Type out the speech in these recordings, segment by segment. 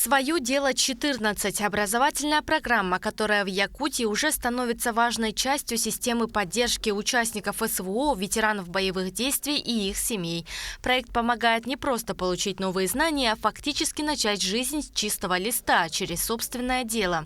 Свое дело 14. Образовательная программа, которая в Якутии уже становится важной частью системы поддержки участников СВО, ветеранов боевых действий и их семей. Проект помогает не просто получить новые знания, а фактически начать жизнь с чистого листа через собственное дело.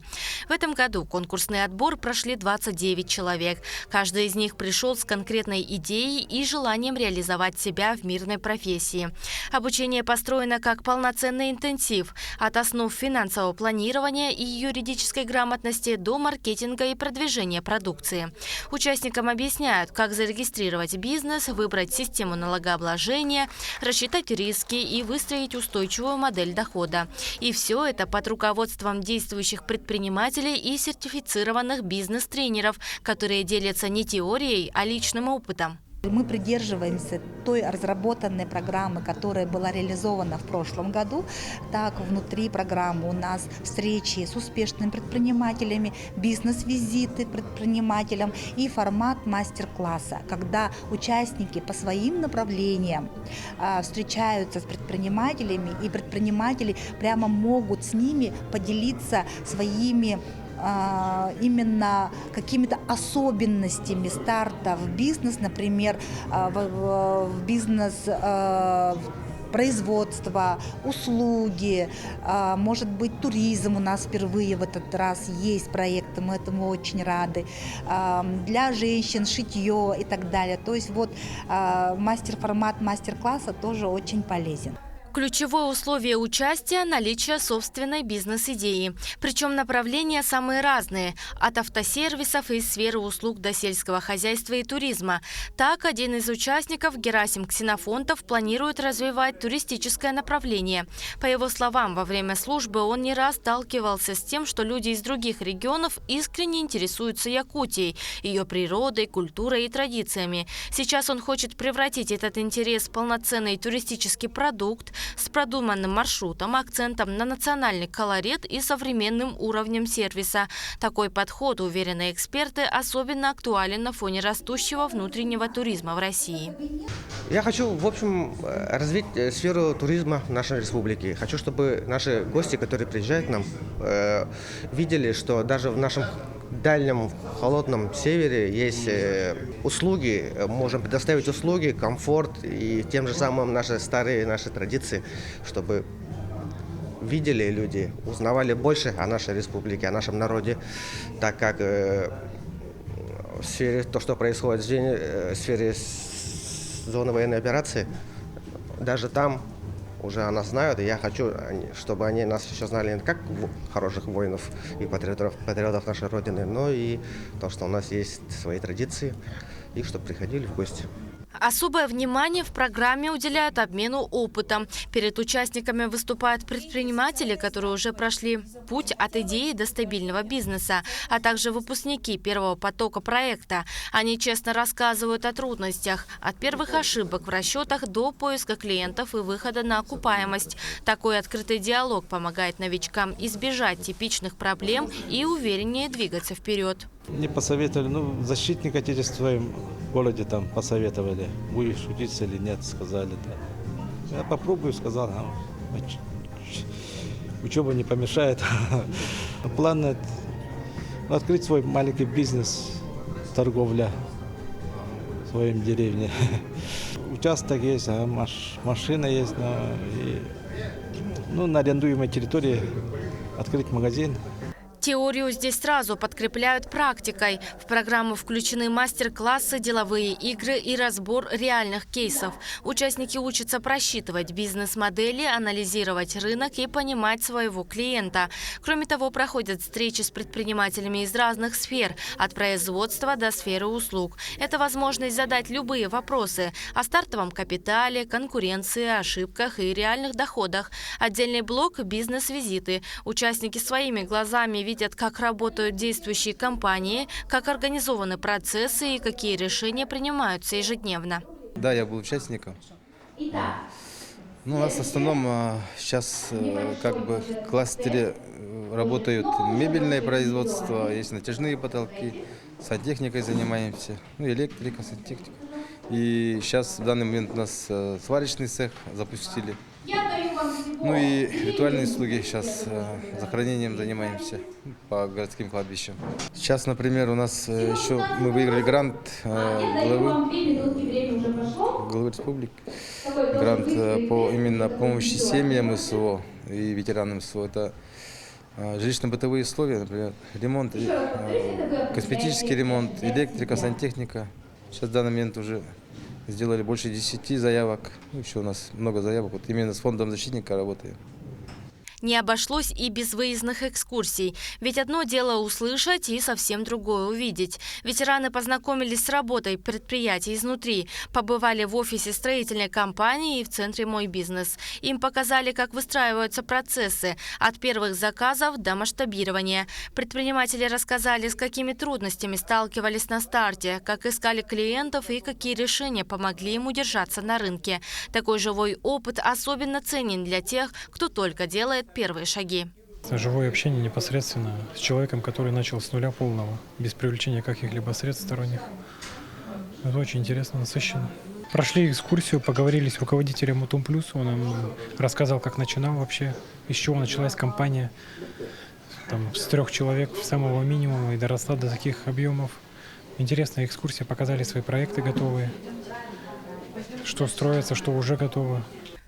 В этом году конкурсный отбор прошли 29 человек. Каждый из них пришел с конкретной идеей и желанием реализовать себя в мирной профессии. Обучение построено как полноценный интенсив – от основ финансового планирования и юридической грамотности до маркетинга и продвижения продукции. Участникам объясняют, как зарегистрировать бизнес, выбрать систему налогообложения, рассчитать риски и выстроить устойчивую модель дохода. И все это под руководством действующих предпринимателей и сертифицированных бизнес-тренеров, которые делятся не теорией, а личным опытом. Мы придерживаемся той разработанной программы, которая была реализована в прошлом году. Так, внутри программы у нас встречи с успешными предпринимателями, бизнес-визиты предпринимателям и формат мастер-класса, когда участники по своим направлениям встречаются с предпринимателями, и предприниматели прямо могут с ними поделиться своими именно какими-то особенностями старта в бизнес, например, в бизнес производство, услуги, может быть, туризм у нас впервые в этот раз есть проект, мы этому очень рады, для женщин шитье и так далее. То есть вот формат мастер-класса тоже очень полезен. Ключевое условие участия – наличие собственной бизнес-идеи. Причем направления самые разные – от автосервисов и сферы услуг до сельского хозяйства и туризма. Так, один из участников, Герасим Ксенофонтов, планирует развивать туристическое направление. По его словам, во время службы он не раз сталкивался с тем, что люди из других регионов искренне интересуются Якутией, ее природой, культурой и традициями. Сейчас он хочет превратить этот интерес в полноценный туристический продукт, с продуманным маршрутом, акцентом на национальный колорит и современным уровнем сервиса. Такой подход, уверены эксперты, особенно актуален на фоне растущего внутреннего туризма в России. Я хочу, в общем, развить сферу туризма в нашей республике. Хочу, чтобы наши гости, которые приезжают к нам, видели, что даже в нашем дальнем холодном севере есть услуги, можем предоставить услуги, комфорт и тем же самым наши традиции, чтобы видели люди, узнавали больше о нашей республике, о нашем народе, так как в сфере, то, что происходит в сфере зоны военной операции, даже там уже о нас знают, и я хочу, чтобы они нас еще знали не как хороших воинов и патриотов нашей Родины, но и то, что у нас есть свои традиции, и чтобы приходили в гости. Особое внимание в программе уделяют обмену опытом. Перед участниками выступают предприниматели, которые уже прошли путь от идеи до стабильного бизнеса, а также выпускники первого потока проекта. Они честно рассказывают о трудностях, от первых ошибок в расчетах до поиска клиентов и выхода на окупаемость. Такой открытый диалог помогает новичкам избежать типичных проблем и увереннее двигаться вперед. Мне посоветовали, защитник Отечества в своем городе там посоветовали, будешь учиться или нет, сказали. Да. Я попробую, сказал, учеба не помешает. План открыть свой маленький бизнес, торговля в своей деревне. Участок есть, машина есть, на арендуемой территории открыть магазин. Теорию здесь сразу подкрепляют практикой. В программу включены мастер-классы, деловые игры и разбор реальных кейсов. Участники учатся просчитывать бизнес-модели, анализировать рынок и понимать своего клиента. Кроме того, проходят встречи с предпринимателями из разных сфер, от производства до сферы услуг. Это возможность задать любые вопросы о стартовом капитале, конкуренции, ошибках и реальных доходах. Отдельный блок – бизнес-визиты. Участники своими глазами видят, как работают действующие компании, как организованы процессы и какие решения принимаются ежедневно. Да, я был участником. У нас в основном сейчас в кластере работают мебельное производство, есть натяжные потолки, сантехникой занимаемся, электрика, сантехника. И сейчас в данный момент у нас сварочный цех запустили. Ну и ритуальные услуги сейчас захоронением занимаемся по городским кладбищам. Сейчас, например, у нас еще мы выиграли грант главы республики, грант по именно помощи семьям СВО и ветеранам СВО. Это жилищно-бытовые условия, например, ремонт, косметический ремонт, электрика, сантехника. Сейчас в данный момент уже сделали больше 10 заявок. Еще у нас много заявок. Вот именно с фондом защитника работаем. Не обошлось и без выездных экскурсий. Ведь одно дело услышать и совсем другое увидеть. Ветераны познакомились с работой предприятий изнутри, побывали в офисе строительной компании и в центре «Мой бизнес». Им показали, как выстраиваются процессы от первых заказов до масштабирования. Предприниматели рассказали, с какими трудностями сталкивались на старте, как искали клиентов и какие решения помогли им удержаться на рынке. Такой живой опыт особенно ценен для тех, кто только делает первые шаги. Живое общение непосредственно с человеком, который начал с нуля полного, без привлечения каких-либо средств сторонних. Это очень интересно, насыщенно. Прошли экскурсию, поговорили с руководителем Мутум Плюс. Он нам рассказал, как начинал вообще, из чего началась компания. Там, с 3 человек в самого минимума и доросла до таких объемов. Интересная экскурсия, показали свои проекты готовые, что строится, что уже готово.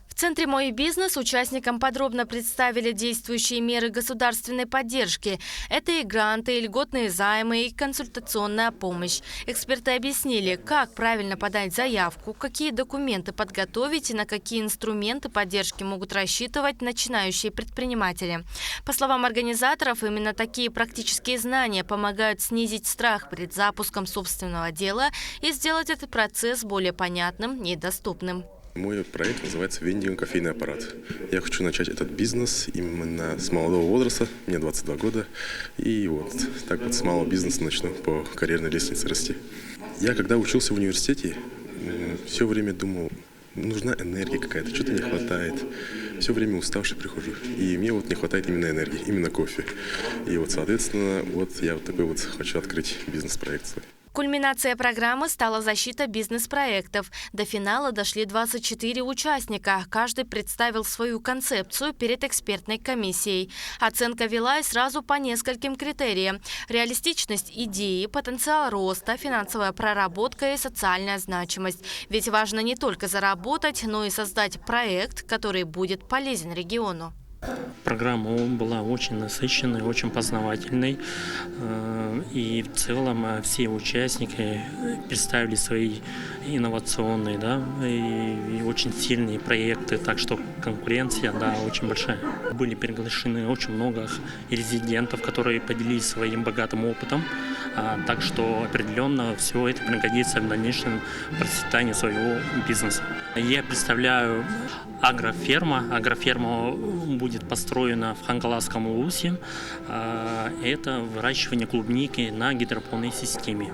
В центре «Мой бизнес» участникам подробно представили действующие меры государственной поддержки. Это и гранты, и льготные займы, и консультационная помощь. Эксперты объяснили, как правильно подать заявку, какие документы подготовить и на какие инструменты поддержки могут рассчитывать начинающие предприниматели. По словам организаторов, именно такие практические знания помогают снизить страх перед запуском собственного дела и сделать этот процесс более понятным и доступным. Мой проект называется «Вендинг кофейный аппарат». Я хочу начать этот бизнес именно с молодого возраста, мне 22 года. И вот так вот с малого бизнеса начну по карьерной лестнице расти. Я когда учился в университете, все время думал, нужна энергия какая-то, что-то не хватает. Все время уставший прихожу. И мне вот не хватает именно энергии, именно кофе. И вот, соответственно, вот я вот такой вот хочу открыть бизнес-проект свой. Кульминацией программы стала защита бизнес-проектов. До финала дошли 24 участника. Каждый представил свою концепцию перед экспертной комиссией. Оценка велась сразу по нескольким критериям. Реалистичность идеи, потенциал роста, финансовая проработка и социальная значимость. Ведь важно не только заработать, но и создать проект, который будет полезен региону. Программа была очень насыщенной, очень познавательной. И в целом все участники представили свои инновационные, и очень сильные проекты. Так что конкуренция, очень большая. Были приглашены очень много резидентов, которые поделились своим богатым опытом. Так что определенно все это пригодится в дальнейшем процветании своего бизнеса. Я представляю агроферма. Агроферма будет построена в Хангаласском улусе. Это выращивание клубники на гидропонной системе.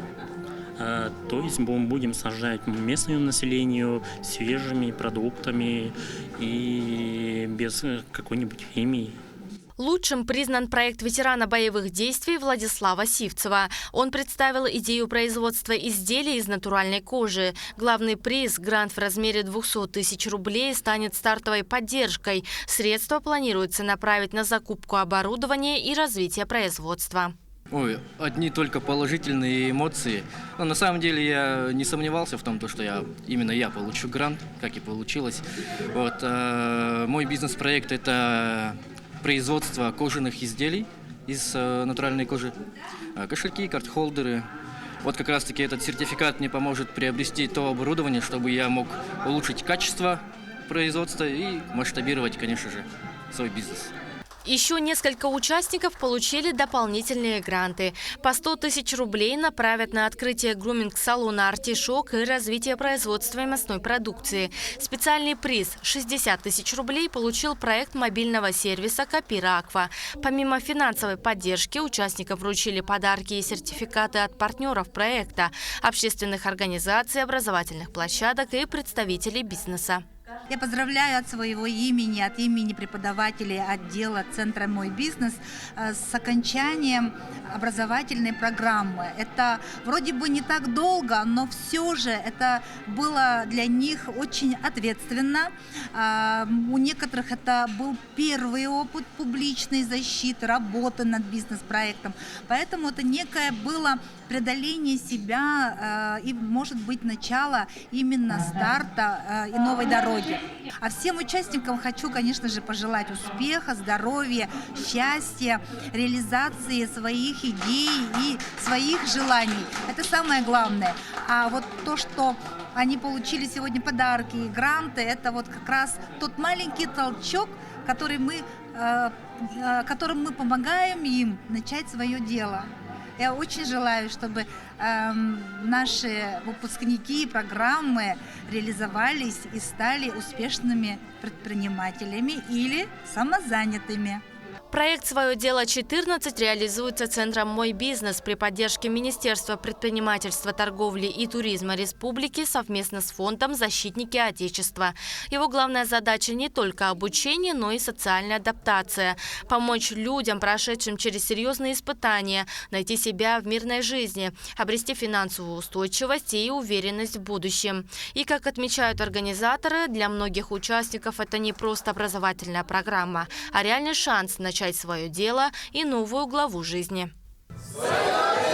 То есть мы будем снабжать местному населению свежими продуктами и без какой-нибудь химии. Лучшим признан проект ветерана боевых действий Владислава Сивцева. Он представил идею производства изделий из натуральной кожи. Главный приз – грант в размере 200 тысяч рублей – станет стартовой поддержкой. Средства планируется направить на закупку оборудования и развитие производства. Ой, одни только положительные эмоции. Но на самом деле я не сомневался в том, что именно я получу грант, как и получилось. Вот, мой бизнес-проект – это производство кожаных изделий из натуральной кожи, кошельки, карт-холдеры. Вот как раз-таки этот сертификат мне поможет приобрести то оборудование, чтобы я мог улучшить качество производства и масштабировать, конечно же, свой бизнес. Еще несколько участников получили дополнительные гранты. По 100 тысяч рублей направят на открытие груминг-салона «Артишок» и развитие производства мясной продукции. Специальный приз – 60 тысяч рублей получил проект мобильного сервиса «Копира Аква». Помимо финансовой поддержки, участникам вручили подарки и сертификаты от партнеров проекта, общественных организаций, образовательных площадок и представителей бизнеса. Я поздравляю от своего имени, от имени преподавателей отдела Центра «Мой бизнес» с окончанием образовательной программы. Это вроде бы не так долго, но все же это было для них очень ответственно. У некоторых это был первый опыт публичной защиты, работы над бизнес-проектом. Поэтому это некое было преодоление себя и, может быть, начало именно старта и новой дороги. А всем участникам хочу, конечно же, пожелать успеха, здоровья, счастья, реализации своих идей и своих желаний. Это самое главное. А вот то, что они получили сегодня подарки и гранты, это вот как раз тот маленький толчок, которым мы помогаем им начать свое дело. Я очень желаю, чтобы наши выпускники программы реализовались и стали успешными предпринимателями или самозанятыми. Проект «Свое дело-14» реализуется Центром «Мой бизнес» при поддержке Министерства предпринимательства, торговли и туризма Республики совместно с фондом «Защитники Отечества». Его главная задача не только обучение, но и социальная адаптация. Помочь людям, прошедшим через серьезные испытания, найти себя в мирной жизни, обрести финансовую устойчивость и уверенность в будущем. И, как отмечают организаторы, для многих участников это не просто образовательная программа, а реальный шанс начать свое дело и новую главу жизни. Свое